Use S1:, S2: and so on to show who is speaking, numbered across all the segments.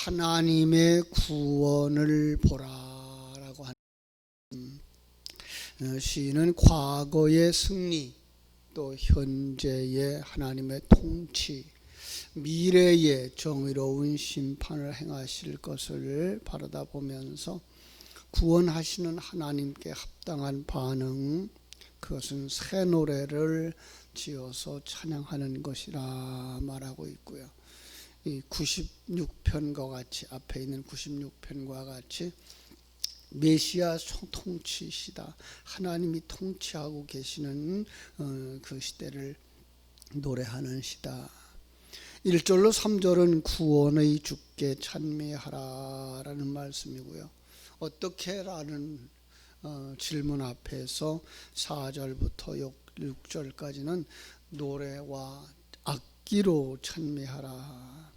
S1: 하나님의 구원을 보라라고 하는 시인은 과거의 승리, 또 현재의 하나님의 통치, 미래의 정의로운 심판을 행하실 것을 바라다 보면서 구원하시는 하나님께 합당한 반응, 그것은 새 노래를 지어서 찬양하는 것이라 말하고 있고요. 이 96편과 같이, 앞에 있는 96편과 같이 메시아 통치시다, 하나님이 통치하고 계시는 그 시대를 노래하는 시다. 1절로 3절은 구원의 주께 찬미하라 라는 말씀이고요. 어떻게 라는 질문 앞에서 4절부터 6절까지는 노래와 악기로 찬미하라,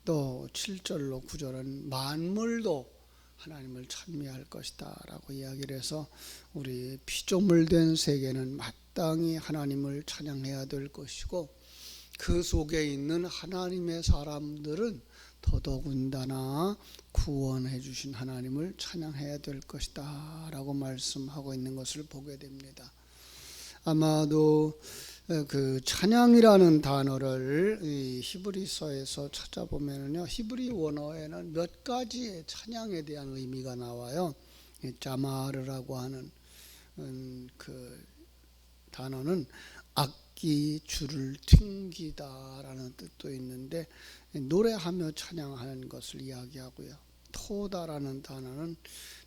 S1: 또 7절로 9절은 만물도 하나님을 찬미할 것이다 라고 이야기를 해서 우리 피조물된 세계는 마땅히 하나님을 찬양해야 될 것이고, 그 속에 있는 하나님의 사람들은 더더군다나 구원해 주신 하나님을 찬양해야 될 것이다 라고 말씀하고 있는 것을 보게 됩니다. 아마도 그 찬양이라는 단어를 이 히브리서에서 찾아보면요, 히브리 원어에는 몇 가지의 찬양에 대한 의미가 나와요. 자마르라고 하는 그 단어는 악기 줄을 튕기다라는 뜻도 있는데 노래하며 찬양하는 것을 이야기하고요. 토다라는 단어는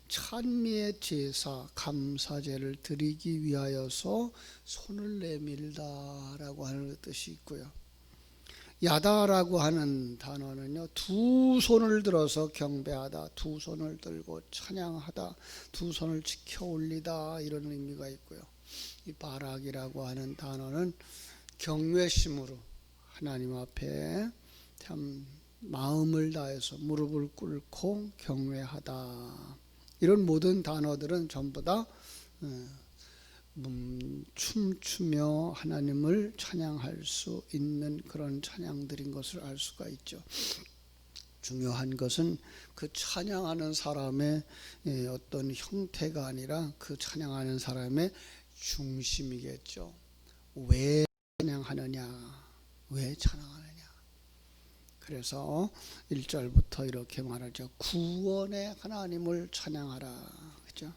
S1: 찬미의 제사, 감사제를 드리기 위하여서 손을 내밀다라고 하는 뜻이 있고요. 야다라고 하는 단어는요, 두 손을 들어서 경배하다, 두 손을 들고 찬양하다, 두 손을 지켜 올리다, 이런 의미가 있고요. 이 바락이라고 하는 단어는 경외심으로 하나님 앞에 참 마음을 다해서 무릎을 꿇고 경외하다, 이런 모든 단어들은 전부 다 춤추며 하나님을 찬양할 수 있는 그런 찬양들인 것을 알 수가 있죠. 중요한 것은 그 찬양하는 사람의 어떤 형태가 아니라 그 찬양하는 사람의 중심이겠죠. 왜 찬양하느냐, 왜 찬양하느냐. 그래서 1절부터 이렇게 말하죠. 구원의 하나님을 찬양하라, 그죠?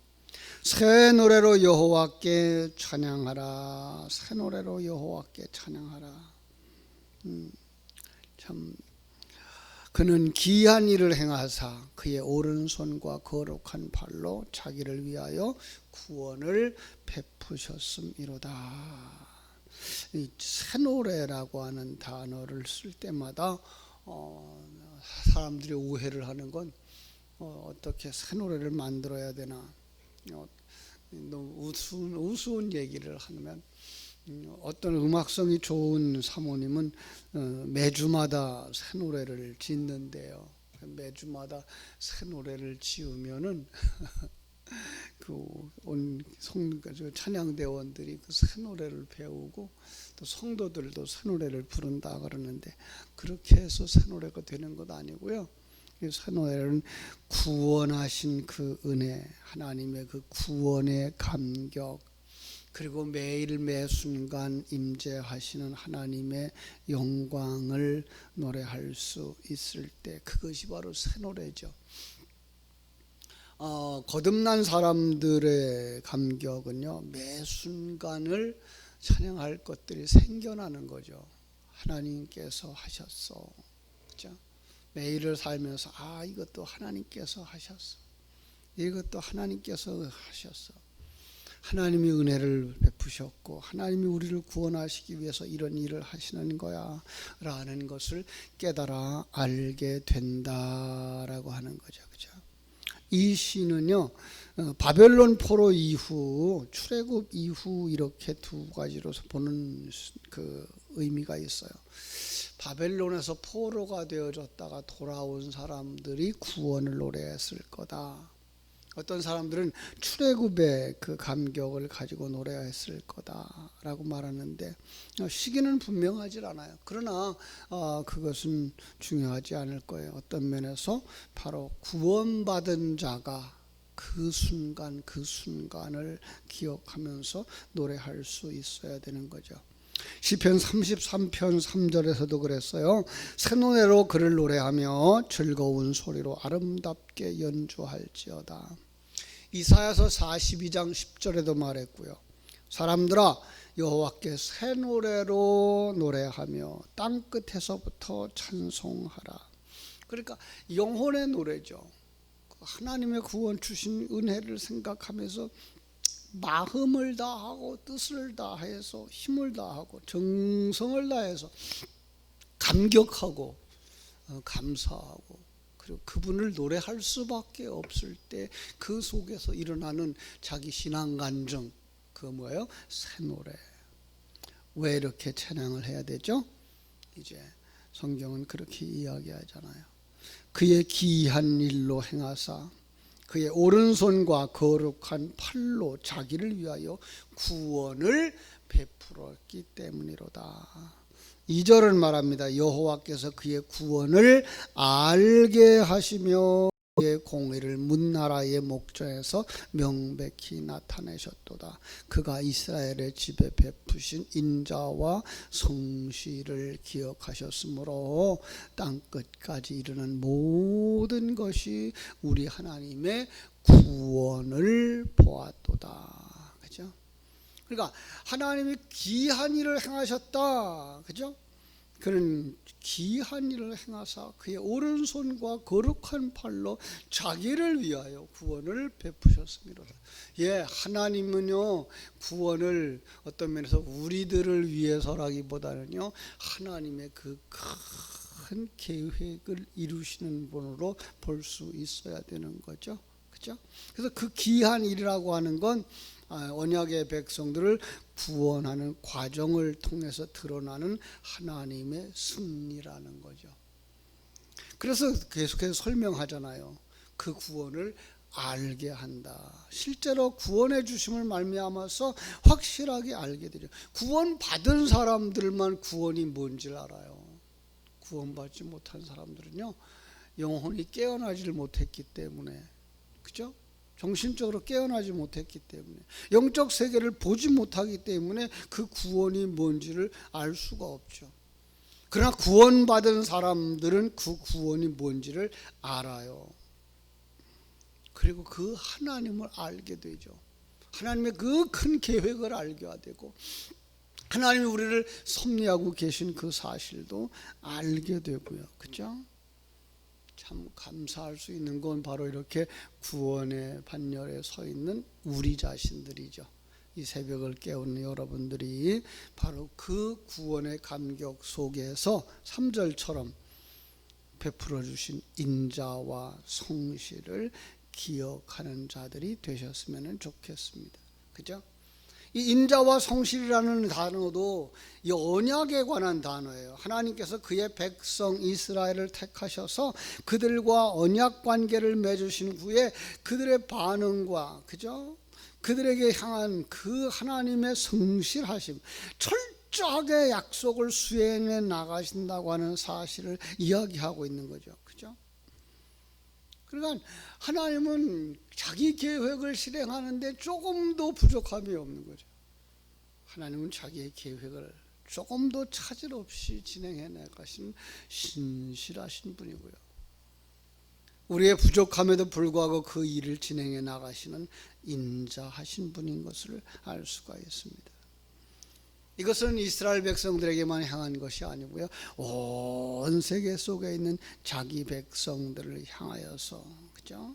S1: 새 노래로 여호와께 찬양하라, 새 노래로 여호와께 찬양하라. 참 그는 기이한 일을 행하사 그의 오른손과 거룩한 발로 자기를 위하여 구원을 베푸셨음이로다. 이 새 노래라고 하는 단어를 쓸 때마다 사람들이 오해를 하는 건 어떻게 새 노래를 만들어야 되나, 너무 우스운 얘기를 하면, 어떤 음악성이 좋은 사모님은 매주마다 새 노래를 짓는데요. 매주마다 새 노래를 지으면은 찬양대원들이 그 새 노래를 배우고 또 성도들도 새 노래를 부른다 그러는데, 그렇게 해서 새 노래가 되는 것 아니고요. 이 새 노래는 구원하신 그 은혜, 하나님의 그 구원의 감격, 그리고 매일 매 순간 임재하시는 하나님의 영광을 노래할 수 있을 때, 그것이 바로 새 노래죠. 거듭난 사람들의 감격은요, 매 순간을 찬양할 것들이 생겨나는 거죠. 하나님께서 하셨어, 그렇죠? 매일을 살면서 이것도 하나님께서 하셨어, 이것도 하나님께서 하셨어, 하나님이 은혜를 베푸셨고 하나님이 우리를 구원하시기 위해서 이런 일을 하시는 거야 라는 것을 깨달아 알게 된다라고 하는 거죠, 그렇죠? 이 시는요, 바벨론 포로 이후, 출애굽 이후 이렇게 두 가지로 보는 그 의미가 있어요. 바벨론에서 포로가 되어졌다가 돌아온 사람들이 구원을 노래했을 거다. 어떤 사람들은 출애굽의 그 감격을 가지고 노래했을 거다라고 말하는데 시기는 분명하지 않아요. 그러나 그것은 중요하지 않을 거예요. 어떤 면에서 바로 구원받은 자가 그 순간 그 순간을 기억하면서 노래할 수 있어야 되는 거죠. 시편 33편 3절에서도 그랬어요. 새 노래로 그를 노래하며 즐거운 소리로 아름답게 연주할지어다. 이사야서 42장 10절에도 말했고요. 사람들아 여호와께 새 노래로 노래하며 땅 끝에서부터 찬송하라. 그러니까 영혼의 노래죠. 하나님의 구원 주신 은혜를 생각하면서 마음을 다하고 뜻을 다해서 힘을 다하고 정성을 다해서 감격하고 감사하고 그리고 그분을 노래할 수밖에 없을 때 그 속에서 일어나는 자기 신앙 간증, 그 뭐예요? 새 노래. 왜 이렇게 찬양을 해야 되죠? 이제 성경은 그렇게 이야기하잖아요. 그의 기이한 일로 행하사 그의 오른손과 거룩한 팔로 자기를 위하여 구원을 베풀었기 때문이로다. 2절은 말합니다. 여호와께서 그의 구원을 알게 하시며 그의 공의를 문나라의 목전에서 명백히 나타내셨도다. 그가 이스라엘의 집에 베푸신 인자와 성실을 기억하셨으므로 땅끝까지 이르는 모든 것이 우리 하나님의 구원을 보았도다. 그죠? 그러니까 하나님이 귀한 일을 행하셨다. 그죠? 그런 귀한 일을 행하사 그의 오른손과 거룩한 팔로 자기를 위하여 구원을 베푸셨습니다. 예, 하나님은요 구원을 어떤 면에서 우리들을 위해서라기보다는요 하나님의 그 큰 계획을 이루시는 분으로 볼 수 있어야 되는 거죠. 그죠? 그래서 그 귀한 일이라고 하는 건 언약의 백성들을 구원하는 과정을 통해서 드러나는 하나님의 승리라는 거죠. 그래서 계속해서 설명하잖아요. 그 구원을 알게 한다. 실제로 구원해 주심을 말미암아서 확실하게 알게 되죠. 구원받은 사람들만 구원이 뭔지를 알아요. 구원받지 못한 사람들은요 영혼이 깨어나지를 못했기 때문에, 그죠? 정신적으로 깨어나지 못했기 때문에, 영적 세계를 보지 못하기 때문에 그 구원이 뭔지를 알 수가 없죠. 그러나 구원받은 사람들은 그 구원이 뭔지를 알아요. 그리고 그 하나님을 알게 되죠. 하나님의 그 큰 계획을 알게 되고 하나님이 우리를 섭리하고 계신 그 사실도 알게 되고요. 그죠? 참 감사할 수 있는 건 바로 이렇게 구원의 반열에 서 있는 우리 자신들이죠. 이 새벽을 깨우는 여러분들이 바로 그 구원의 감격 속에서 3절처럼 베풀어 주신 인자와 성실을 기억하는 자들이 되셨으면 좋겠습니다. 그죠? 이 인자와 성실이라는 단어도 이 언약에 관한 단어예요. 하나님께서 그의 백성 이스라엘을 택하셔서 그들과 언약 관계를 맺으신 후에 그들의 반응과, 그죠? 그들에게 향한 그 하나님의 성실하심, 철저하게 약속을 수행해 나가신다고 하는 사실을 이야기하고 있는 거죠. 그죠? 그러니까 하나님은 자기 계획을 실행하는데 조금도 부족함이 없는 거죠. 하나님은 자기의 계획을 조금도 차질 없이 진행해 나가신 신실하신 분이고요. 우리의 부족함에도 불구하고 그 일을 진행해 나가시는 인자하신 분인 것을 알 수가 있습니다. 이것은 이스라엘 백성들에게만 향한 것이 아니고요, 온 세계 속에 있는 자기 백성들을 향하여서, 그죠?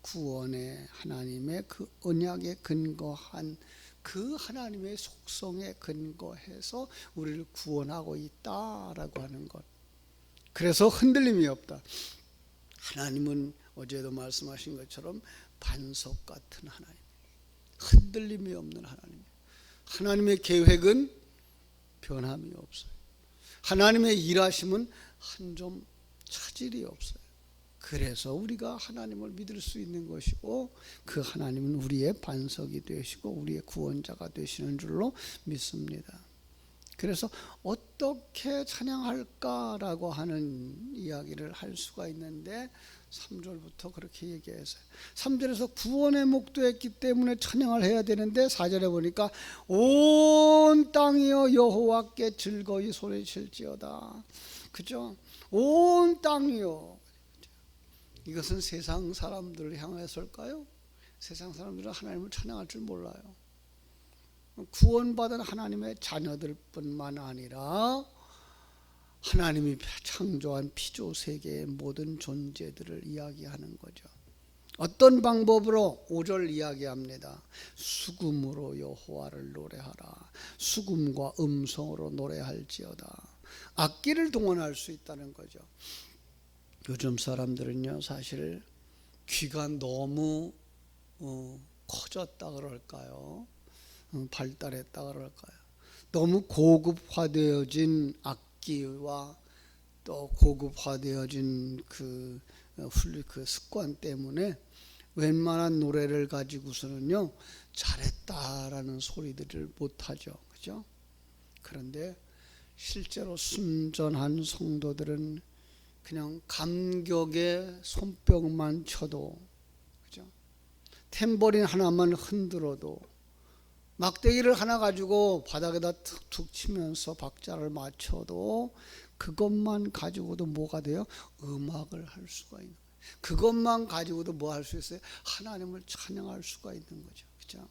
S1: 구원의 하나님의 그 언약에 근거한 그 하나님의 속성에 근거해서 우리를 구원하고 있다라고 하는 것. 그래서 흔들림이 없다. 하나님은 어제도 말씀하신 것처럼 반석 같은 하나님, 흔들림이 없는 하나님. 하나님의 계획은 변함이 없어요. 하나님의 일하심은 한 점 차질이 없어요. 그래서 우리가 하나님을 믿을 수 있는 것이고 그 하나님은 우리의 반석이 되시고 우리의 구원자가 되시는 줄로 믿습니다. 그래서 어떻게 찬양할까라고 하는 이야기를 할 수가 있는데 3절부터 그렇게 얘기했어요. 3절에서 구원의 목도했기 때문에 찬양을 해야 되는데 4절에 보니까 온 땅이여 여호와께 즐거이 소리칠지어다. 그죠? 온 땅이요. 이것은 세상 사람들을 향해서일까요? 세상 사람들은 하나님을 찬양할 줄 몰라요. 구원받은 하나님의 자녀들 뿐만 아니라 하나님이 창조한 피조 세계의 모든 존재들을 이야기하는 거죠. 어떤 방법으로? 5절 이야기합니다. 수금으로 여호와를 노래하라. 수금과 음성으로 노래할지어다. 악기를 동원할 수 있다는 거죠. 요즘 사람들은요, 사실 귀가 너무 커졌다 그럴까요? 발달했다 그럴까요? 너무 고급화되어진 악기와 또 고급화되어진 그 습관 때문에 웬만한 노래를 가지고서는요, 잘했다라는 소리들을 못하죠. 그죠? 그런데 실제로 순전한 성도들은 그냥 감격의 손뼉만 쳐도, 그죠? 탬버린 하나만 흔들어도, 막대기를 하나 가지고 바닥에다 툭툭 치면서 박자를 맞춰도 그것만 가지고도 뭐가 돼요? 음악을 할 수가 있는 거예요. 그것만 가지고도 뭐 할 수 있어요? 하나님을 찬양할 수가 있는 거죠. 그죠?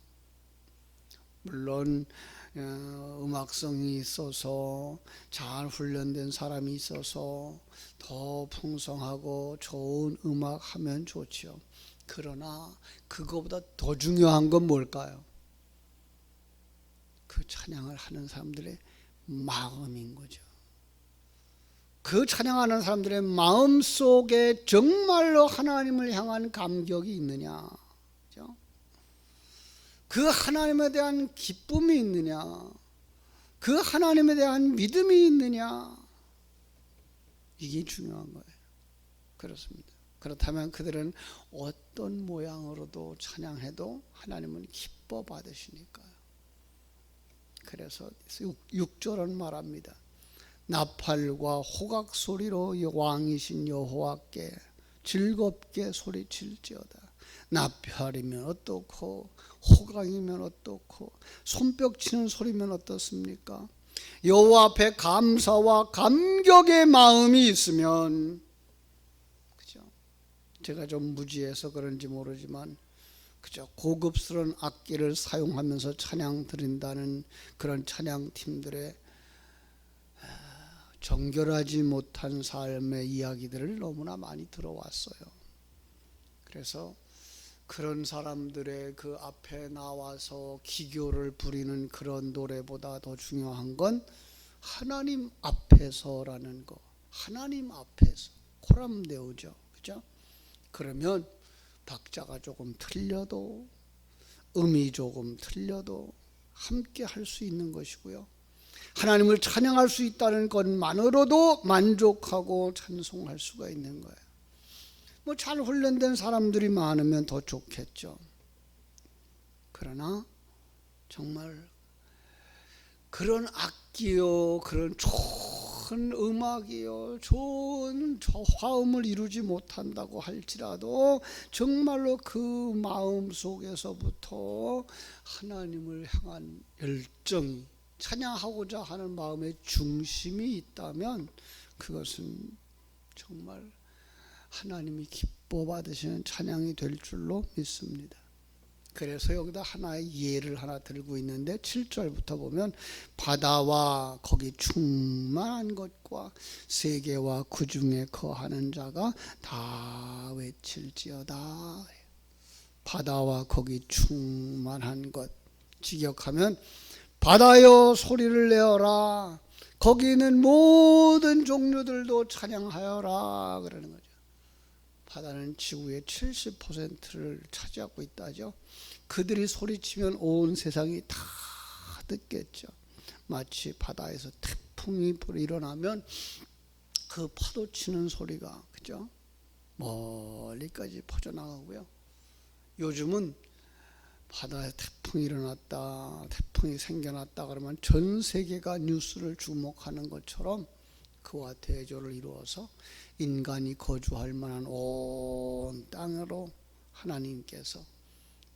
S1: 물론 음악성이 있어서 잘 훈련된 사람이 있어서 더 풍성하고 좋은 음악 하면 좋죠. 그러나 그거보다 더 중요한 건 뭘까요? 그 찬양을 하는 사람들의 마음인 거죠. 그 찬양하는 사람들의 마음 속에 정말로 하나님을 향한 감격이 있느냐, 그죠? 그 하나님에 대한 기쁨이 있느냐, 그 하나님에 대한 믿음이 있느냐, 이게 중요한 거예요. 그렇습니다. 그렇다면 그들은 어떤 모양으로도 찬양해도 하나님은 기뻐 받으시니까요. 그래서 6절은 말합니다. 나팔과 호각 소리로 왕이신 여호와께 즐겁게 소리칠지어다. 나팔이면 어떻고 호각이면 어떻고 손뼉 치는 소리면 어떻습니까? 여호와 앞에 감사와 감격의 마음이 있으면, 그죠? 제가 좀 무지해서 그런지 모르지만 그죠? 고급스러운 악기를 사용하면서 찬양 드린다는 그런 찬양팀들의 정결하지 못한 삶의 이야기들을 너무나 많이 들어왔어요. 그래서 그런 사람들의 그 앞에 나와서 기교를 부리는 그런 노래보다 더 중요한 건 하나님 앞에서라는 거. 하나님 앞에서 코람데오죠. 그죠? 그러면 박자가 조금 틀려도, 음이 조금 틀려도 함께 할 수 있는 것이고요. 하나님을 찬양할 수 있다는 것만으로도 만족하고 찬송할 수가 있는 거예요. 뭐 잘 훈련된 사람들이 많으면 더 좋겠죠. 그러나 정말 그런 악기요, 그런 좋은 음악이요, 좋은 화음을 이루지 못한다고 할지라도 정말로 그 마음 속에서부터 하나님을 향한 열정이, 찬양하고자 하는 마음의 중심이 있다면 그것은 정말 하나님이 기뻐 받으시는 찬양이 될 줄로 믿습니다. 그래서 여기다 하나의 예를 하나 들고 있는데 7절부터 보면 바다와 거기 충만한 것과 세계와 그 중에 거하는 자가 다 외칠지어다. 바다와 거기 충만한 것, 직역하면 바다여 소리를 내어라, 거기 있는 모든 종류들도 찬양하여라 그러는 거죠. 바다는 지구의 70%를 차지하고 있다죠. 그들이 소리치면 온 세상이 다 듣겠죠. 마치 바다에서 태풍이 일어나면 그 파도 치는 소리가, 그죠? 멀리까지 퍼져나가고요. 요즘은 바다에 태풍이 일어났다, 태풍이 생겨났다 그러면 전 세계가 뉴스를 주목하는 것처럼 그와 대조를 이루어서 인간이 거주할 만한 온 땅으로 하나님께서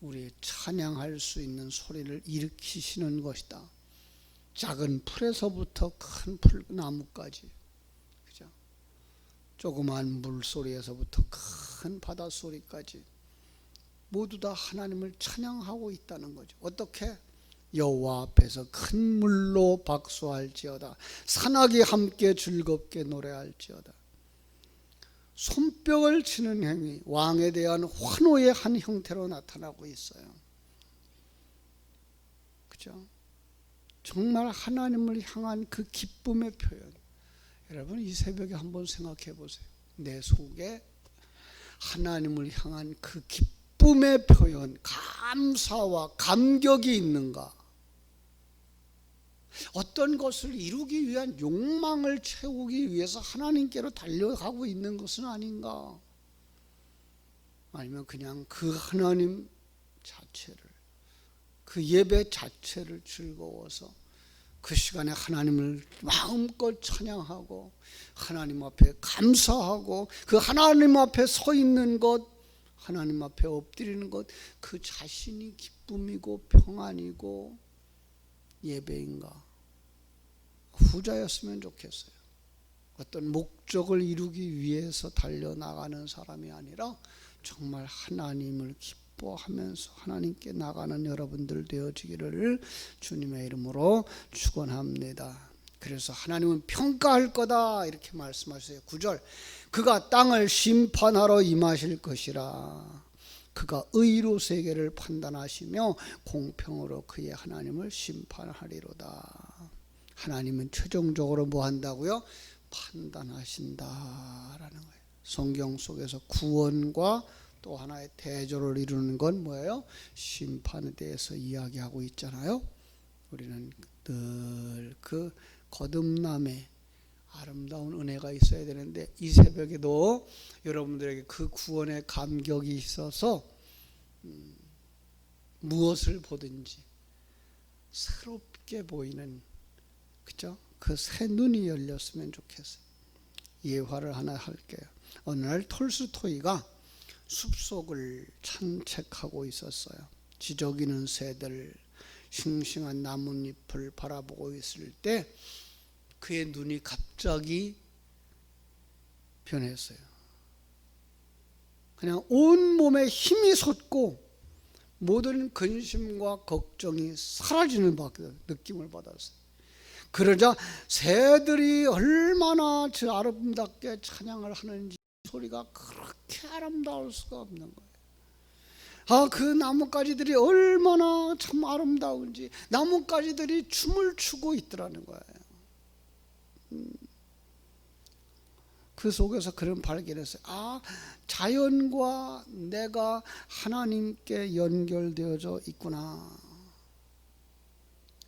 S1: 우리 찬양할 수 있는 소리를 일으키시는 것이다. 작은 풀에서부터 큰 풀나무까지, 그죠? 조그만 물소리에서부터 큰 바닷소리까지 모두 다 하나님을 찬양하고 있다는 거죠. 어떻게? 여호와 앞에서 큰 물로 박수할지어다. 산악이 함께 즐겁게 노래할지어다. 손뼉을 치는 행위, 왕에 대한 환호의 한 형태로 나타나고 있어요. 그죠? 정말 하나님을 향한 그 기쁨의 표현. 여러분 이 새벽에 한번 생각해 보세요. 내 속에 하나님을 향한 그 기쁨의 표현, 감사와 감격이 있는가? 어떤 것을 이루기 위한 욕망을 채우기 위해서 하나님께로 달려가고 있는 것은 아닌가? 아니면 그냥 그 하나님 자체를, 그 예배 자체를 즐거워서 그 시간에 하나님을 마음껏 찬양하고 하나님 앞에 감사하고 그 하나님 앞에 서 있는 것, 하나님 앞에 엎드리는 것, 그 자신이 기쁨이고 평안이고 예배인가? 후자였으면 좋겠어요. 어떤 목적을 이루기 위해서 달려나가는 사람이 아니라 정말 하나님을 기뻐하면서 하나님께 나가는 여러분들 되어지기를 주님의 이름으로 축원합니다. 그래서 하나님은 평가할 거다 이렇게 말씀하셨어요. 9절, 그가 땅을 심판하러 임하실 것이라. 그가 의로 세계를 판단하시며 공평으로 그의 하나님을 심판하리로다. 하나님은 최종적으로 뭐 한다고요? 판단하신다라는 거예요. 성경 속에서 구원과 또 하나의 대조를 이루는 건 뭐예요? 심판에 대해서 이야기하고 있잖아요. 우리는 늘 그 거듭남의 아름다운 은혜가 있어야 되는데 이 새벽에도 여러분들에게 그 구원의 감격이 있어서 무엇을 보든지 새롭게 보이는, 그죠? 그 새 눈이 열렸으면 좋겠어요. 예화를 하나 할게요. 어느 날 톨스토이가 숲속을 산책하고 있었어요. 지저귀는 새들, 싱싱한 나뭇잎을 바라보고 있을 때 그의 눈이 갑자기 변했어요. 그냥 온몸에 힘이 솟고 모든 근심과 걱정이 사라지는 느낌을 받았어요. 그러자 새들이 얼마나 저 아름답게 찬양을 하는지 소리가 그렇게 아름다울 수가 없는 거예요. 그 나뭇가지들이 얼마나 참 아름다운지 나뭇가지들이 춤을 추고 있더라는 거예요. 그 속에서 그런 발견했어요. 자연과 내가 하나님께 연결되어져 있구나.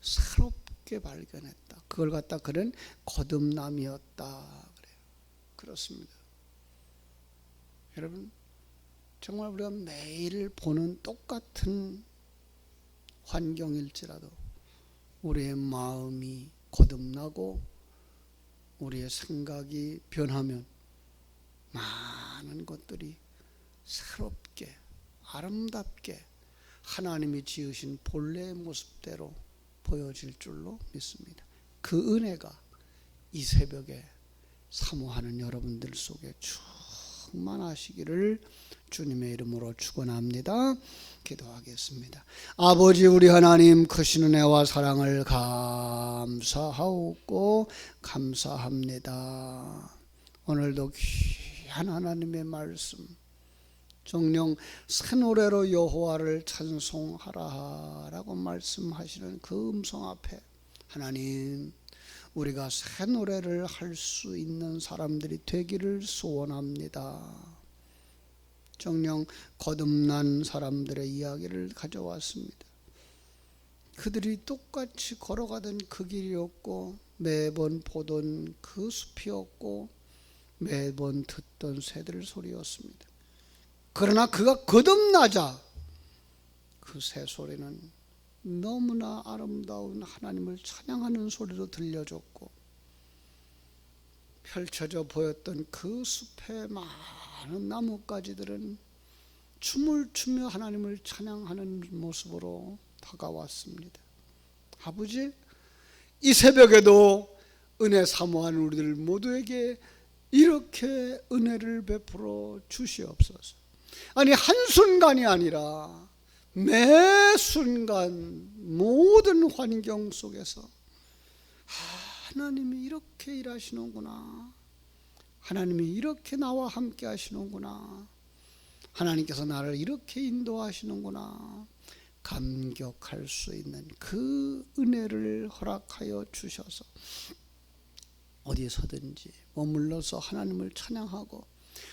S1: 새롭게 발견했다. 그걸 갖다 그런 거듭남이었다 그래요. 그렇습니다. 여러분 정말 우리가 매일 보는 똑같은 환경일지라도 우리의 마음이 거듭나고 우리의 생각이 변하면 많은 것들이 새롭게 아름답게 하나님이 지으신 본래의 모습대로 보여질 줄로 믿습니다. 그 은혜가 이 새벽에 사모하는 여러분들 속에 충만하시기를 주님의 이름으로 축원합니다. 기도하겠습니다. 아버지 우리 하나님 크신 은혜와 사랑을 감사하고 감사합니다. 오늘도 귀한 하나님의 말씀 정령 새 노래로 여호와를 찬송하라라고 말씀하시는 그 음성 앞에 하나님 우리가 새 노래를 할 수 있는 사람들이 되기를 소원합니다. 정녕 거듭난 사람들의 이야기를 가져왔습니다. 그들이 똑같이 걸어가던 그 길이었고 매번 보던 그 숲이었고 매번 듣던 새들 소리였습니다. 그러나 그가 거듭나자 그 새 소리는 너무나 아름다운 하나님을 찬양하는 소리로 들려줬고, 펼쳐져 보였던 그 숲의 많은 나뭇가지들은 춤을 추며 하나님을 찬양하는 모습으로 다가왔습니다. 아버지, 이 새벽에도 은혜 사모하는 우리들 모두에게 이렇게 은혜를 베풀어 주시옵소서. 아니, 한순간이 아니라 매 순간 모든 환경 속에서 하나님이 이렇게 일하시는구나, 하나님이 이렇게 나와 함께 하시는구나, 하나님께서 나를 이렇게 인도하시는구나 감격할 수 있는 그 은혜를 허락하여 주셔서 어디서든지 머물러서 하나님을 찬양하고,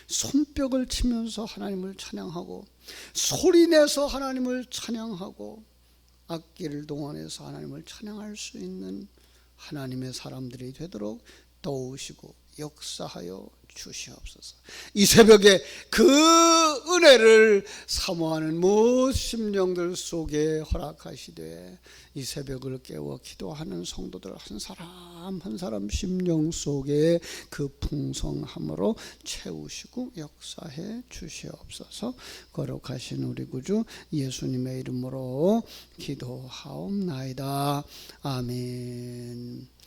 S1: 손뼉을 치면서 하나님을 찬양하고, 소리내서 하나님을 찬양하고, 악기를 동원해서 하나님을 찬양할 수 있는 하나님의 사람들이 되도록 도우시고 역사하여 주시옵소서. 이 새벽에 그 은혜를 사모하는 모든 심령들 속에 허락하시되, 이 새벽을 깨워 기도하는 성도들 한 사람 한 사람 심령 속에 그 풍성함으로 채우시고 역사해 주시옵소서. 거룩하신 우리 구주 예수님의 이름으로 기도하옵나이다. 아멘.